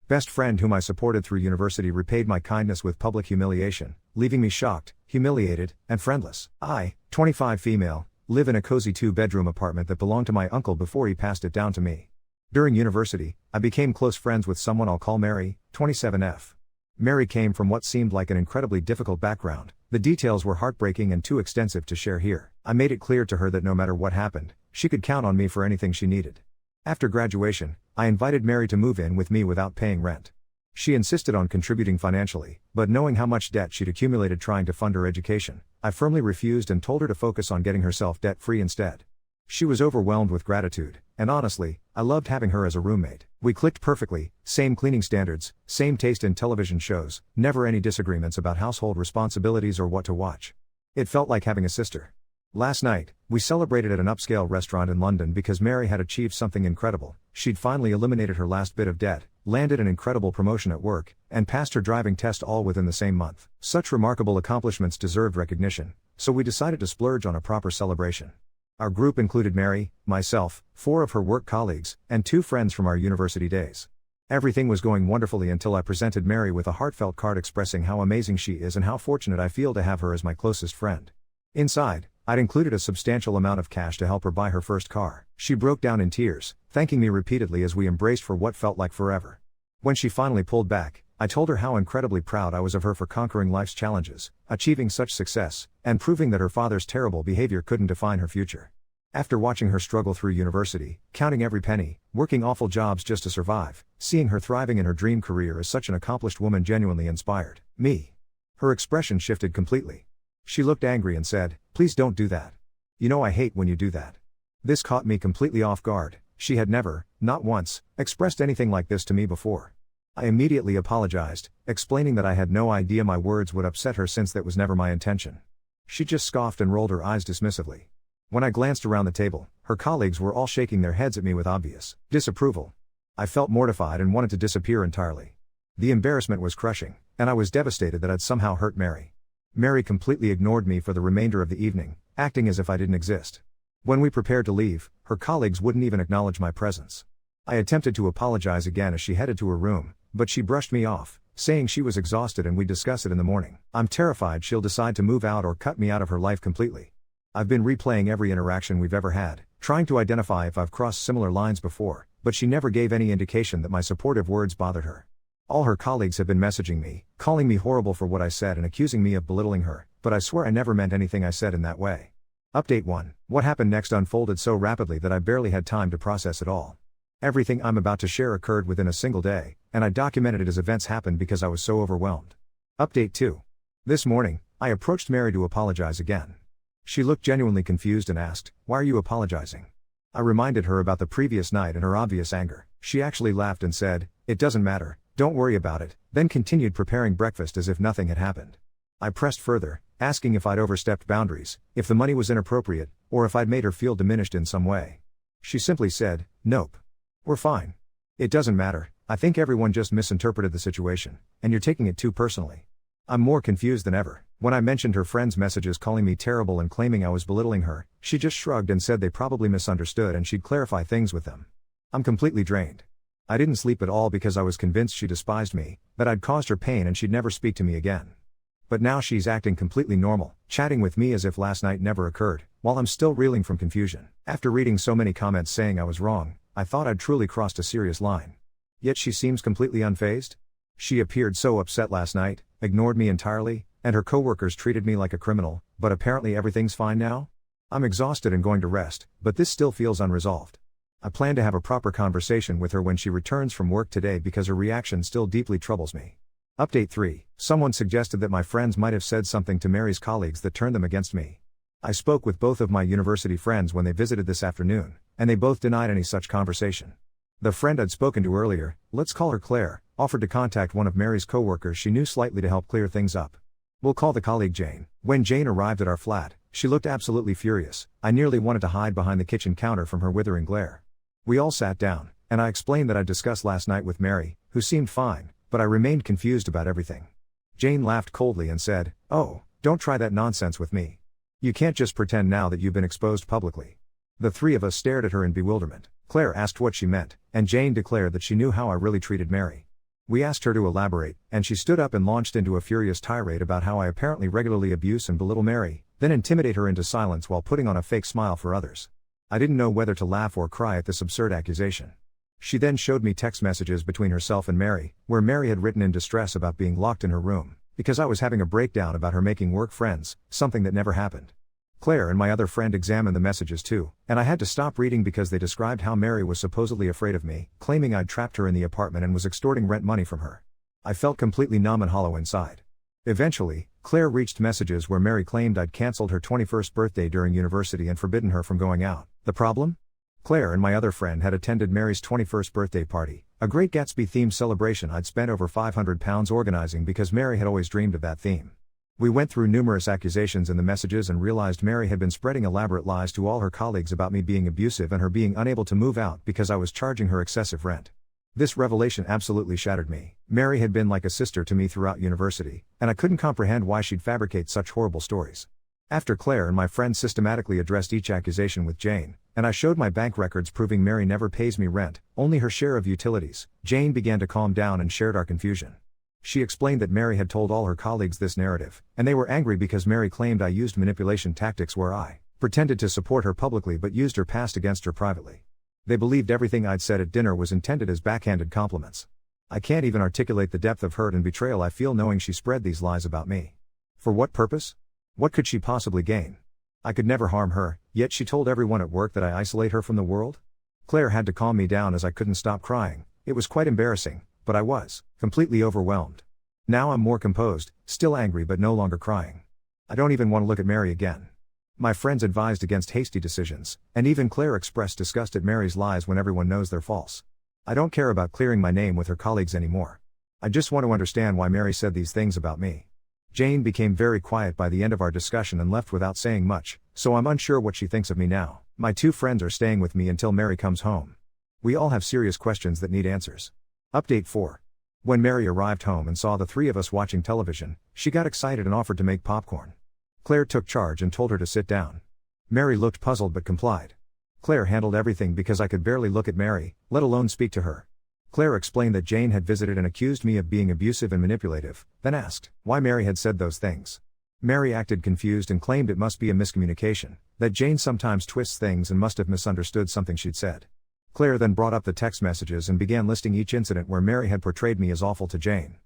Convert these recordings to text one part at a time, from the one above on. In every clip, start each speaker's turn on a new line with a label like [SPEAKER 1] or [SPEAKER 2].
[SPEAKER 1] Best friend whom I supported through university repaid my kindness with public humiliation, leaving me shocked, humiliated, and friendless. I, 25 female, live in a cozy 2-bedroom apartment that belonged to my uncle before he passed it down to me. During university, I became close friends with someone I'll call Mary, 27F. Mary came from what seemed like an incredibly difficult background. The details were heartbreaking and too extensive to share here. I made it clear to her that no matter what happened, she could count on me for anything she needed. After graduation, I invited Mary to move in with me without paying rent. She insisted on contributing financially, but knowing how much debt she'd accumulated trying to fund her education, I firmly refused and told her to focus on getting herself debt-free instead. She was overwhelmed with gratitude, and honestly, I loved having her as a roommate. We clicked perfectly, same cleaning standards, same taste in television shows, never any disagreements about household responsibilities or what to watch. It felt like having a sister. Last night, we celebrated at an upscale restaurant in London because Mary had achieved something incredible. She'd finally eliminated her last bit of debt, landed an incredible promotion at work, and passed her driving test all within the same month. Such remarkable accomplishments deserved recognition, so we decided to splurge on a proper celebration. Our group included Mary, myself, 4 of her work colleagues, and 2 friends from our university days. Everything was going wonderfully until I presented Mary with a heartfelt card expressing how amazing she is and how fortunate I feel to have her as my closest friend. Inside, I'd included a substantial amount of cash to help her buy her first car. She broke down in tears, thanking me repeatedly as we embraced for what felt like forever. When she finally pulled back, I told her how incredibly proud I was of her for conquering life's challenges, achieving such success, and proving that her father's terrible behavior couldn't define her future. After watching her struggle through university, counting every penny, working awful jobs just to survive, seeing her thriving in her dream career as such an accomplished woman genuinely inspired me. Her expression shifted completely. She looked angry and said, "Please don't do that. You know I hate when you do that." This caught me completely off guard. She had never, not once, expressed anything like this to me before. I immediately apologized, explaining that I had no idea my words would upset her since that was never my intention. She just scoffed and rolled her eyes dismissively. When I glanced around the table, her colleagues were all shaking their heads at me with obvious disapproval. I felt mortified and wanted to disappear entirely. The embarrassment was crushing, and I was devastated that I'd somehow hurt Mary. Mary completely ignored me for the remainder of the evening, acting as if I didn't exist. When we prepared to leave, her colleagues wouldn't even acknowledge my presence. I attempted to apologize again as she headed to her room, but she brushed me off, saying she was exhausted and we'd discuss it in the morning. I'm terrified she'll decide to move out or cut me out of her life completely. I've been replaying every interaction we've ever had, trying to identify if I've crossed similar lines before, but she never gave any indication that my supportive words bothered her. All her colleagues have been messaging me, calling me horrible for what I said and accusing me of belittling her, but I swear I never meant anything I said in that way. Update 1. What happened next unfolded so rapidly that I barely had time to process it all. Everything I'm about to share occurred within a single day, and I documented it as events happened because I was so overwhelmed. Update 2. This morning, I approached Mary to apologize again. She looked genuinely confused and asked, "Why are you apologizing?" I reminded her about the previous night and her obvious anger. She actually laughed and said, "It doesn't matter, don't worry about it," then continued preparing breakfast as if nothing had happened. I pressed further, asking if I'd overstepped boundaries, if the money was inappropriate, or if I'd made her feel diminished in some way. She simply said, "Nope. We're fine. It doesn't matter, I think everyone just misinterpreted the situation, and you're taking it too personally." I'm more confused than ever. When I mentioned her friends' messages calling me terrible and claiming I was belittling her, she just shrugged and said they probably misunderstood and she'd clarify things with them. I'm completely drained. I didn't sleep at all because I was convinced she despised me, that I'd caused her pain and she'd never speak to me again. But now she's acting completely normal, chatting with me as if last night never occurred, while I'm still reeling from confusion. After reading so many comments saying I was wrong, I thought I'd truly crossed a serious line. Yet she seems completely unfazed. She appeared so upset last night, ignored me entirely, and her coworkers treated me like a criminal, but apparently everything's fine now? I'm exhausted and going to rest, but this still feels unresolved. I plan to have a proper conversation with her when she returns from work today because her reaction still deeply troubles me. Update 3. Someone suggested that my friends might have said something to Mary's colleagues that turned them against me. I spoke with both of my university friends when they visited this afternoon, and they both denied any such conversation. The friend I'd spoken to earlier, let's call her Claire, offered to contact one of Mary's coworkers she knew slightly to help clear things up. We'll call the colleague Jane. When Jane arrived at our flat, she looked absolutely furious. I nearly wanted to hide behind the kitchen counter from her withering glare. We all sat down, and I explained that I'd discussed last night with Mary, who seemed fine, but I remained confused about everything. Jane laughed coldly and said, "Oh, don't try that nonsense with me. You can't just pretend now that you've been exposed publicly." The 3 of us stared at her in bewilderment. Claire asked what she meant, and Jane declared that she knew how I really treated Mary. We asked her to elaborate, and she stood up and launched into a furious tirade about how I apparently regularly abuse and belittle Mary, then intimidate her into silence while putting on a fake smile for others. I didn't know whether to laugh or cry at this absurd accusation. She then showed me text messages between herself and Mary, where Mary had written in distress about being locked in her room, because I was having a breakdown about her making work friends, something that never happened. Claire and my other friend examined the messages too, and I had to stop reading because they described how Mary was supposedly afraid of me, claiming I'd trapped her in the apartment and was extorting rent money from her. I felt completely numb and hollow inside. Eventually, Claire reached messages where Mary claimed I'd cancelled her 21st birthday during university and forbidden her from going out. The problem? Claire and my other friend had attended Mary's 21st birthday party, a Great Gatsby-themed celebration I'd spent over £500 organizing because Mary had always dreamed of that theme. We went through numerous accusations in the messages and realized Mary had been spreading elaborate lies to all her colleagues about me being abusive and her being unable to move out because I was charging her excessive rent. This revelation absolutely shattered me. Mary had been like a sister to me throughout university, and I couldn't comprehend why she'd fabricate such horrible stories. After Claire and my friend systematically addressed each accusation with Jane, and I showed my bank records proving Mary never pays me rent, only her share of utilities, Jane began to calm down and shared our confusion. She explained that Mary had told all her colleagues this narrative, and they were angry because Mary claimed I used manipulation tactics where I pretended to support her publicly but used her past against her privately. They believed everything I'd said at dinner was intended as backhanded compliments. I can't even articulate the depth of hurt and betrayal I feel knowing she spread these lies about me. For what purpose? What could she possibly gain? I could never harm her, yet she told everyone at work that I isolate her from the world? Claire had to calm me down as I couldn't stop crying. It was quite embarrassing, but I was completely overwhelmed. Now I'm more composed, still angry but no longer crying. I don't even want to look at Mary again. My friends advised against hasty decisions, and even Claire expressed disgust at Mary's lies when everyone knows they're false. I don't care about clearing my name with her colleagues anymore. I just want to understand why Mary said these things about me. Jane became very quiet by the end of our discussion and left without saying much, so I'm unsure what she thinks of me now. My two friends are staying with me until Mary comes home. We all have serious questions that need answers. Update 4. When Mary arrived home and saw the three of us watching television, she got excited and offered to make popcorn. Claire took charge and told her to sit down. Mary looked puzzled but complied. Claire handled everything because I could barely look at Mary, let alone speak to her. Claire explained that Jane had visited and accused me of being abusive and manipulative, then asked why Mary had said those things. Mary acted confused and claimed it must be a miscommunication, that Jane sometimes twists things and must have misunderstood something she'd said. Claire then brought up the text messages and began listing each incident where Mary had portrayed me as awful to Jane.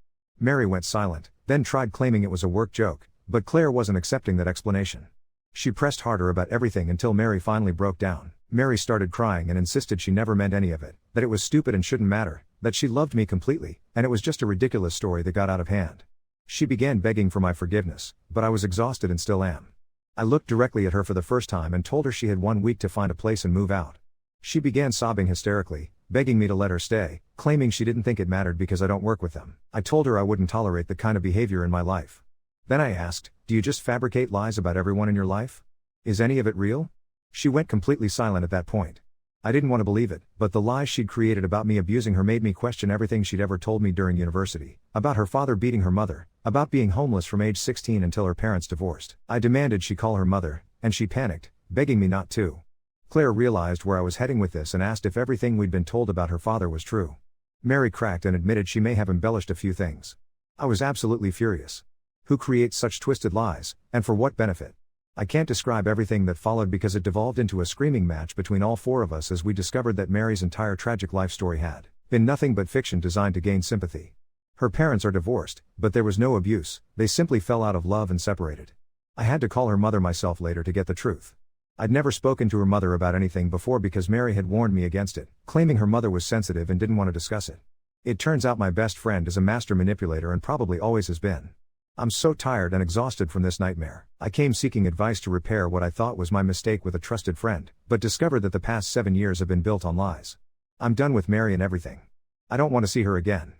[SPEAKER 1] Mary went silent, then tried claiming it was a work joke, but Claire wasn't accepting that explanation. She pressed harder about everything until Mary finally broke down. Mary started crying and insisted she never meant any of it, that it was stupid and shouldn't matter, that she loved me completely, and it was just a ridiculous story that got out of hand. She began begging for my forgiveness, but I was exhausted and still am. I looked directly at her for the first time and told her she had 1 week to find a place and move out. She began sobbing hysterically, begging me to let her stay, claiming she didn't think it mattered because I don't work with them. I told her I wouldn't tolerate the kind of behavior in my life. Then I asked, do you just fabricate lies about everyone in your life? Is any of it real? She went completely silent at that point. I didn't want to believe it, but the lies she'd created about me abusing her made me question everything she'd ever told me during university, about her father beating her mother, about being homeless from age 16 until her parents divorced. I demanded she call her mother, and she panicked, begging me not to. Claire realized where I was heading with this and asked if everything we'd been told about her father was true. Mary cracked and admitted she may have embellished a few things. I was absolutely furious. Who creates such twisted lies, and for what benefit? I can't describe everything that followed because it devolved into a screaming match between all four of us as we discovered that Mary's entire tragic life story had been nothing but fiction designed to gain sympathy. Her parents are divorced, but there was no abuse, they simply fell out of love and separated. I had to call her mother myself later to get the truth. I'd never spoken to her mother about anything before because Mary had warned me against it, claiming her mother was sensitive and didn't want to discuss it. It turns out my best friend is a master manipulator and probably always has been. I'm so tired and exhausted from this nightmare. I came seeking advice to repair what I thought was my mistake with a trusted friend, but discovered that the past 7 years have been built on lies. I'm done with Mary and everything. I don't want to see her again.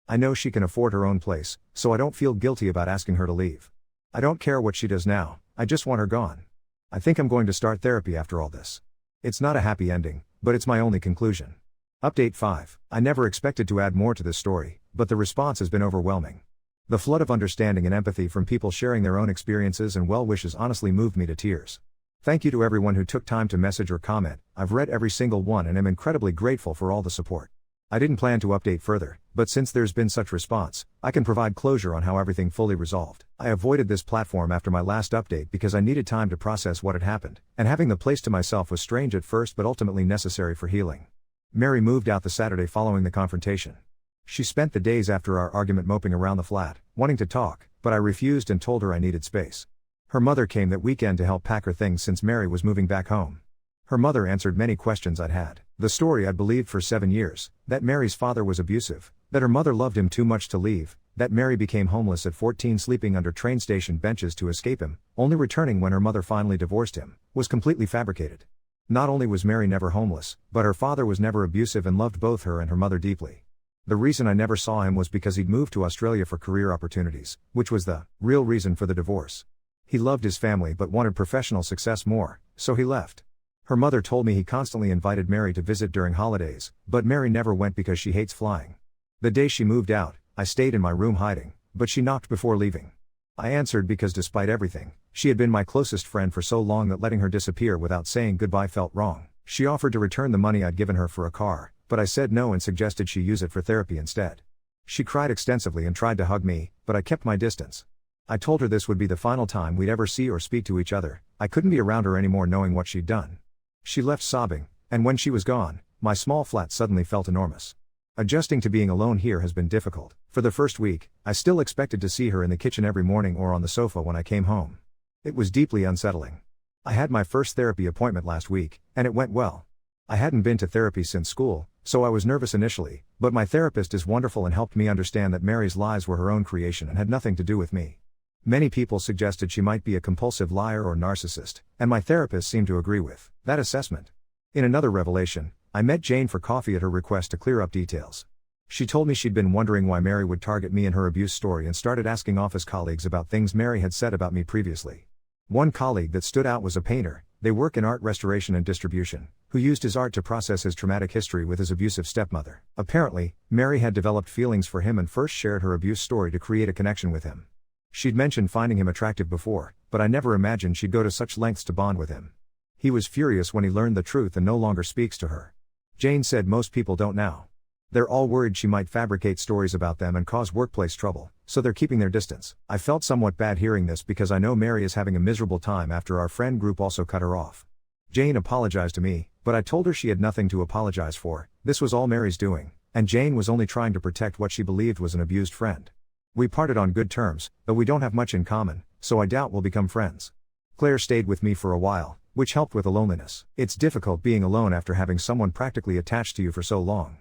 [SPEAKER 1] I know she can afford her own place, so I don't feel guilty about asking her to leave. I don't care what she does now, I just want her gone. I think I'm going to start therapy after all this. It's not a happy ending, but it's my only conclusion. Update 5. I never expected to add more to this story, but the response has been overwhelming. The flood of understanding and empathy from people sharing their own experiences and well wishes honestly moved me to tears. Thank you to everyone who took time to message or comment. I've read every single one and am incredibly grateful for all the support. I didn't plan to update further, but since there's been such response, I can provide closure on how everything fully resolved. I avoided this platform after my last update because I needed time to process what had happened, and having the place to myself was strange at first but ultimately necessary for healing. Mary moved out the Saturday following the confrontation. She spent the days after our argument moping around the flat, wanting to talk, but I refused and told her I needed space. Her mother came that weekend to help pack her things since Mary was moving back home. Her mother answered many questions I'd had. The story I'd believed for 7 years, that Mary's father was abusive, that her mother loved him too much to leave, that Mary became homeless at 14 sleeping under train station benches to escape him, only returning when her mother finally divorced him, was completely fabricated. Not only was Mary never homeless, but her father was never abusive and loved both her and her mother deeply. The reason I never saw him was because he'd moved to Australia for career opportunities, which was the real reason for the divorce. He loved his family but wanted professional success more, so he left. Her mother told me he constantly invited Mary to visit during holidays, but Mary never went because she hates flying. The day she moved out, I stayed in my room hiding, but she knocked before leaving. I answered because despite everything, she had been my closest friend for so long that letting her disappear without saying goodbye felt wrong. She offered to return the money I'd given her for a car, but I said no and suggested she use it for therapy instead. She cried extensively and tried to hug me, but I kept my distance. I told her this would be the final time we'd ever see or speak to each other. I couldn't be around her anymore knowing what she'd done. She left sobbing, and when she was gone, my small flat suddenly felt enormous. Adjusting to being alone here has been difficult. For the first week, I still expected to see her in the kitchen every morning or on the sofa when I came home. It was deeply unsettling. I had my first therapy appointment last week, and it went well. I hadn't been to therapy since school, so I was nervous initially, but my therapist is wonderful and helped me understand that Mary's lies were her own creation and had nothing to do with me. Many people suggested she might be a compulsive liar or narcissist, and my therapist seemed to agree with that assessment. In another revelation, I met Jane for coffee at her request to clear up details. She told me she'd been wondering why Mary would target me in her abuse story and started asking office colleagues about things Mary had said about me previously. One colleague that stood out was a painter, they work in art restoration and distribution, who used his art to process his traumatic history with his abusive stepmother. Apparently, Mary had developed feelings for him and first shared her abuse story to create a connection with him. She'd mentioned finding him attractive before, but I never imagined she'd go to such lengths to bond with him. He was furious when he learned the truth and no longer speaks to her. Jane said most people don't now. They're all worried she might fabricate stories about them and cause workplace trouble, so they're keeping their distance. I felt somewhat bad hearing this because I know Mary is having a miserable time after our friend group also cut her off. Jane apologized to me, but I told her she had nothing to apologize for. This was all Mary's doing, and Jane was only trying to protect what she believed was an abused friend. We parted on good terms, though we don't have much in common, so I doubt we'll become friends. Claire stayed with me for a while, which helped with the loneliness. It's difficult being alone after having someone practically attached to you for so long.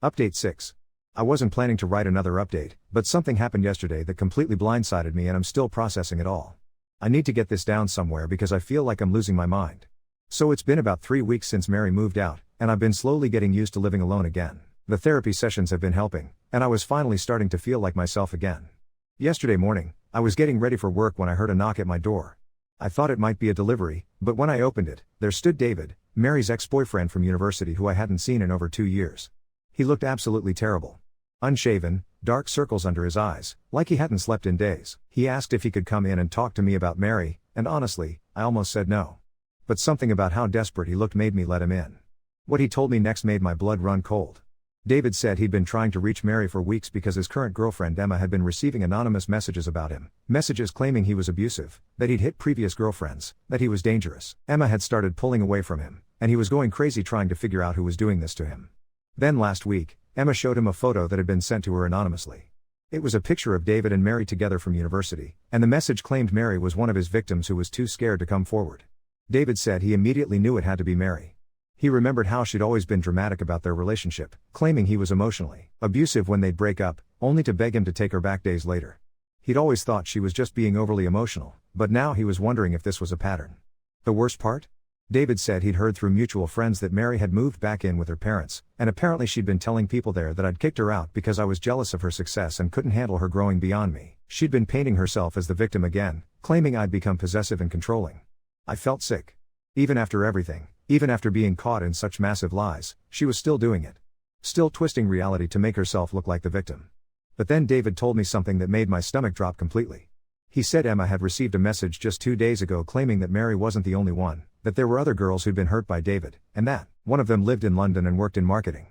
[SPEAKER 1] Update 6. I wasn't planning to write another update, but something happened yesterday that completely blindsided me and I'm still processing it all. I need to get this down somewhere because I feel like I'm losing my mind. So it's been about 3 weeks since Mary moved out, and I've been slowly getting used to living alone again. The therapy sessions have been helping, and I was finally starting to feel like myself again. Yesterday morning, I was getting ready for work when I heard a knock at my door. I thought it might be a delivery, but when I opened it, there stood David, Mary's ex-boyfriend from university who I hadn't seen in over 2 years. He looked absolutely terrible. Unshaven, dark circles under his eyes, like he hadn't slept in days. He asked if he could come in and talk to me about Mary, and honestly, I almost said no. But something about how desperate he looked made me let him in. What he told me next made my blood run cold. David said he'd been trying to reach Mary for weeks because his current girlfriend Emma had been receiving anonymous messages about him, messages claiming he was abusive, that he'd hit previous girlfriends, that he was dangerous. Emma had started pulling away from him, and he was going crazy trying to figure out who was doing this to him. Then last week, Emma showed him a photo that had been sent to her anonymously. It was a picture of David and Mary together from university, and the message claimed Mary was one of his victims who was too scared to come forward. David said he immediately knew it had to be Mary. He remembered how she'd always been dramatic about their relationship, claiming he was emotionally abusive when they'd break up, only to beg him to take her back days later. He'd always thought she was just being overly emotional, but now he was wondering if this was a pattern. The worst part? David said he'd heard through mutual friends that Mary had moved back in with her parents, and apparently she'd been telling people there that I'd kicked her out because I was jealous of her success and couldn't handle her growing beyond me. She'd been painting herself as the victim again, claiming I'd become possessive and controlling. I felt sick. Even after everything, even after being caught in such massive lies, she was still doing it. Still twisting reality to make herself look like the victim. But then David told me something that made my stomach drop completely. He said Emma had received a message just 2 days ago claiming that Mary wasn't the only one, that there were other girls who'd been hurt by David, and that one of them lived in London and worked in marketing.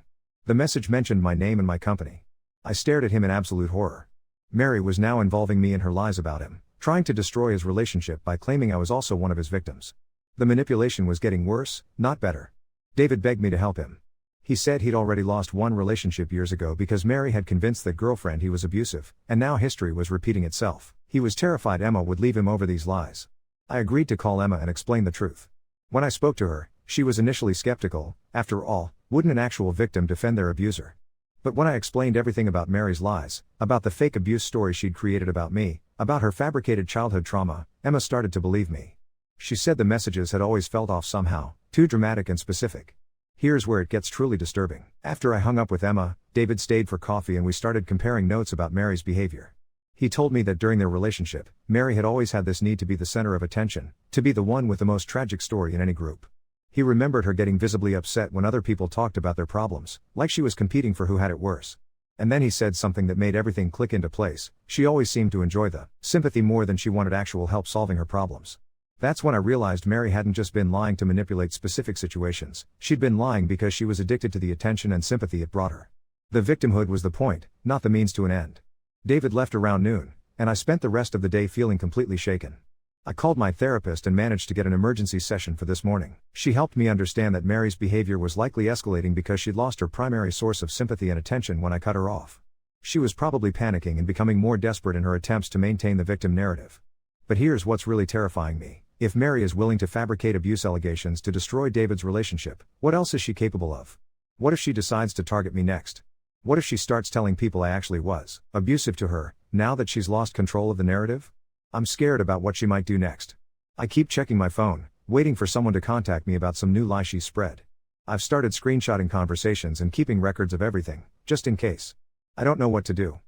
[SPEAKER 1] The message mentioned my name and my company. I stared at him in absolute horror. Mary was now involving me in her lies about him, trying to destroy his relationship by claiming I was also one of his victims. The manipulation was getting worse, not better. David begged me to help him. He said he'd already lost one relationship years ago because Mary had convinced that girlfriend he was abusive, and now history was repeating itself. He was terrified Emma would leave him over these lies. I agreed to call Emma and explain the truth. When I spoke to her, she was initially skeptical. After all, wouldn't an actual victim defend their abuser? But when I explained everything about Mary's lies, about the fake abuse story she'd created about me, about her fabricated childhood trauma, Emma started to believe me. She said the messages had always felt off somehow, too dramatic and specific. Here's where it gets truly disturbing. After I hung up with Emma, David stayed for coffee and we started comparing notes about Mary's behavior. He told me that during their relationship, Mary had always had this need to be the center of attention, to be the one with the most tragic story in any group. He remembered her getting visibly upset when other people talked about their problems, like she was competing for who had it worse. And then he said something that made everything click into place: she always seemed to enjoy the sympathy more than she wanted actual help solving her problems. That's when I realized Mary hadn't just been lying to manipulate specific situations, she'd been lying because she was addicted to the attention and sympathy it brought her. The victimhood was the point, not the means to an end. David left around noon, and I spent the rest of the day feeling completely shaken. I called my therapist and managed to get an emergency session for this morning. She helped me understand that Mary's behavior was likely escalating because she'd lost her primary source of sympathy and attention when I cut her off. She was probably panicking and becoming more desperate in her attempts to maintain the victim narrative. But here's what's really terrifying me. If Mary is willing to fabricate abuse allegations to destroy David's relationship, what else is she capable of? What if she decides to target me next? What if she starts telling people I actually was abusive to her, now that she's lost control of the narrative? I'm scared about what she might do next. I keep checking my phone, waiting for someone to contact me about some new lie she spread. I've started screenshotting conversations and keeping records of everything, just in case. I don't know what to do.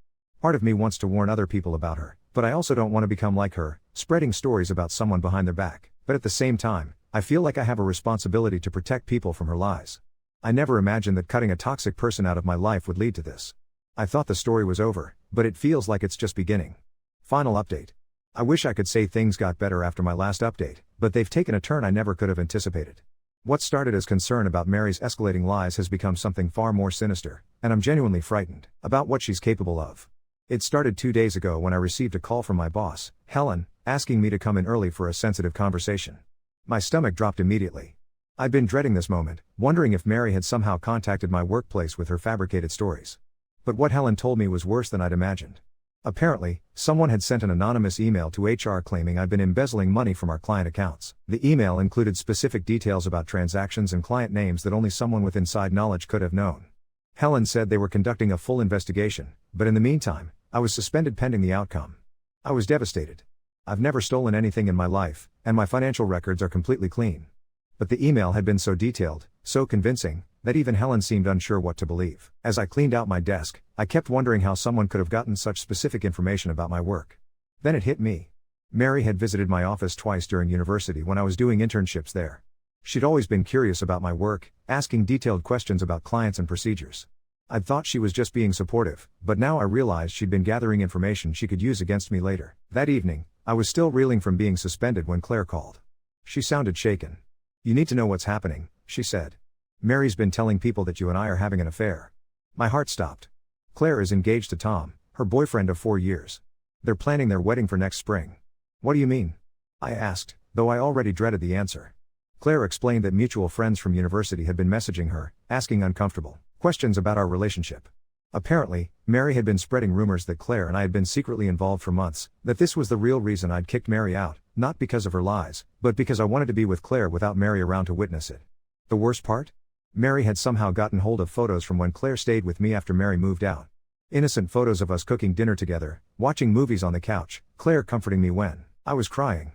[SPEAKER 1] Part of me wants to warn other people about her, but I also don't want to become like her, spreading stories about someone behind their back. But at the same time, I feel like I have a responsibility to protect people from her lies. I never imagined that cutting a toxic person out of my life would lead to this. I thought the story was over, but it feels like it's just beginning. Final update. I wish I could say things got better after my last update, but they've taken a turn I never could have anticipated. What started as concern about Mary's escalating lies has become something far more sinister, and I'm genuinely frightened about what she's capable of. It started 2 days ago when I received a call from my boss, Helen, asking me to come in early for a sensitive conversation. My stomach dropped immediately. I'd been dreading this moment, wondering if Mary had somehow contacted my workplace with her fabricated stories. But what Helen told me was worse than I'd imagined. Apparently, someone had sent an anonymous email to HR claiming I'd been embezzling money from our client accounts. The email included specific details about transactions and client names that only someone with inside knowledge could have known. Helen said they were conducting a full investigation, but in the meantime, I was suspended pending the outcome. I was devastated. I've never stolen anything in my life, and my financial records are completely clean. But the email had been so detailed, so convincing, that even Helen seemed unsure what to believe. As I cleaned out my desk, I kept wondering how someone could have gotten such specific information about my work. Then it hit me. Mary had visited my office twice during university when I was doing internships there. She'd always been curious about my work, asking detailed questions about clients and procedures. I'd thought she was just being supportive, but now I realized she'd been gathering information she could use against me later. That evening, I was still reeling from being suspended when Claire called. She sounded shaken. "You need to know what's happening," she said. "Mary's been telling people that you and I are having an affair." My heart stopped. Claire is engaged to Tom, her boyfriend of 4 years. They're planning their wedding for next spring. "What do you mean?" I asked, though I already dreaded the answer. Claire explained that mutual friends from university had been messaging her, asking uncomfortable questions about our relationship. Apparently, Mary had been spreading rumors that Claire and I had been secretly involved for months, that this was the real reason I'd kicked Mary out, not because of her lies, but because I wanted to be with Claire without Mary around to witness it. The worst part? Mary had somehow gotten hold of photos from when Claire stayed with me after Mary moved out. Innocent photos of us cooking dinner together, watching movies on the couch, Claire comforting me when I was crying.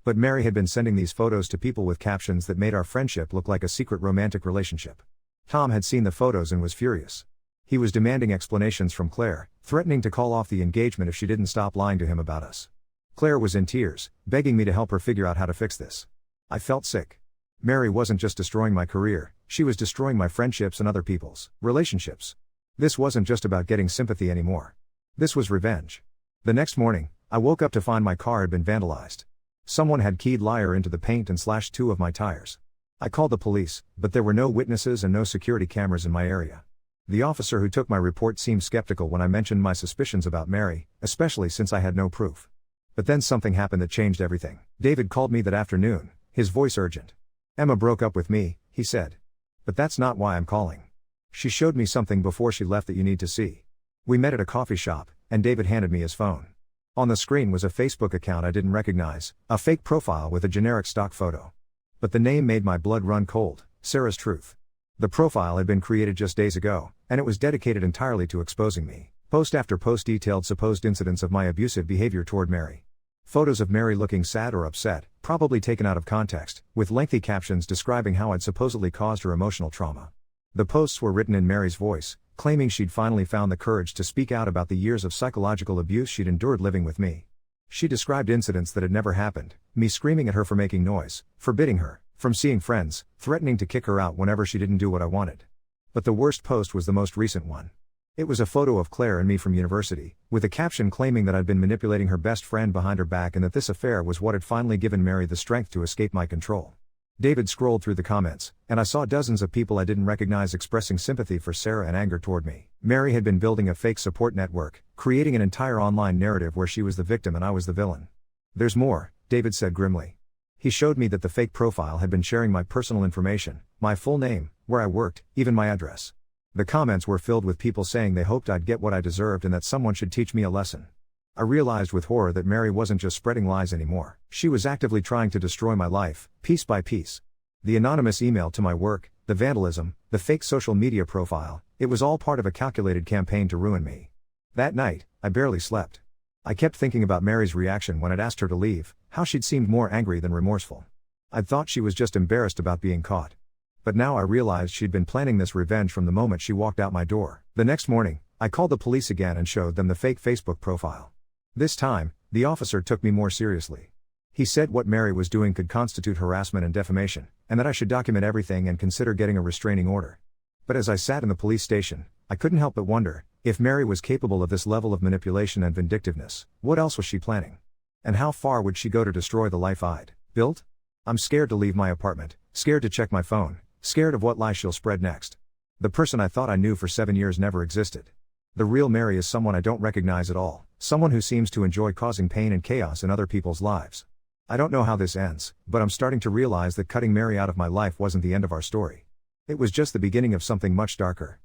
[SPEAKER 1] But Mary had been sending these photos to people with captions that made our friendship look like a secret romantic relationship. Tom had seen the photos and was furious. He was demanding explanations from Claire, threatening to call off the engagement if she didn't stop lying to him about us. Claire was in tears, begging me to help her figure out how to fix this. I felt sick. Mary wasn't just destroying my career, she was destroying my friendships and other people's relationships. This wasn't just about getting sympathy anymore. This was revenge. The next morning, I woke up to find my car had been vandalized. Someone had keyed Liar into the paint and slashed 2 of my tires. I called the police, but there were no witnesses and no security cameras in my area. The officer who took my report seemed skeptical when I mentioned my suspicions about Mary, especially since I had no proof. But then something happened that changed everything. David called me that afternoon, his voice urgent. "Emma broke up with me," he said. "But that's not why I'm calling. She showed me something before she left that you need to see." We met at a coffee shop, and David handed me his phone. On the screen was a Facebook account I didn't recognize, a fake profile with a generic stock photo. But the name made my blood run cold, Sarah's Truth. The profile had been created just days ago, and it was dedicated entirely to exposing me. Post after post detailed supposed incidents of my abusive behavior toward Mary. Photos of Mary looking sad or upset, probably taken out of context, with lengthy captions describing how I'd supposedly caused her emotional trauma. The posts were written in Mary's voice, claiming she'd finally found the courage to speak out about the years of psychological abuse she'd endured living with me. She described incidents that had never happened, me screaming at her for making noise, forbidding her from seeing friends, threatening to kick her out whenever she didn't do what I wanted. But the worst post was the most recent one. It was a photo of Claire and me from university, with a caption claiming that I'd been manipulating her best friend behind her back and that this affair was what had finally given Mary the strength to escape my control. David scrolled through the comments, and I saw dozens of people I didn't recognize expressing sympathy for Sarah and anger toward me. Mary had been building a fake support network, creating an entire online narrative where she was the victim and I was the villain. "There's more," David said grimly. He showed me that the fake profile had been sharing my personal information, my full name, where I worked, even my address. The comments were filled with people saying they hoped I'd get what I deserved and that someone should teach me a lesson. I realized with horror that Mary wasn't just spreading lies anymore. She was actively trying to destroy my life, piece by piece. The anonymous email to my work, the vandalism, the fake social media profile, it was all part of a calculated campaign to ruin me. That night, I barely slept. I kept thinking about Mary's reaction when I'd asked her to leave, how she'd seemed more angry than remorseful. I'd thought she was just embarrassed about being caught. But now I realized she'd been planning this revenge from the moment she walked out my door. The next morning, I called the police again and showed them the fake Facebook profile. This time, the officer took me more seriously. He said what Mary was doing could constitute harassment and defamation, and that I should document everything and consider getting a restraining order. But as I sat in the police station, I couldn't help but wonder, if Mary was capable of this level of manipulation and vindictiveness, what else was she planning? And how far would she go to destroy the life I'd built? I'm scared to leave my apartment, scared to check my phone, scared of what lie she'll spread next. The person I thought I knew for 7 years never existed. The real Mary is someone I don't recognize at all, someone who seems to enjoy causing pain and chaos in other people's lives. I don't know how this ends, but I'm starting to realize that cutting Mary out of my life wasn't the end of our story. It was just the beginning of something much darker.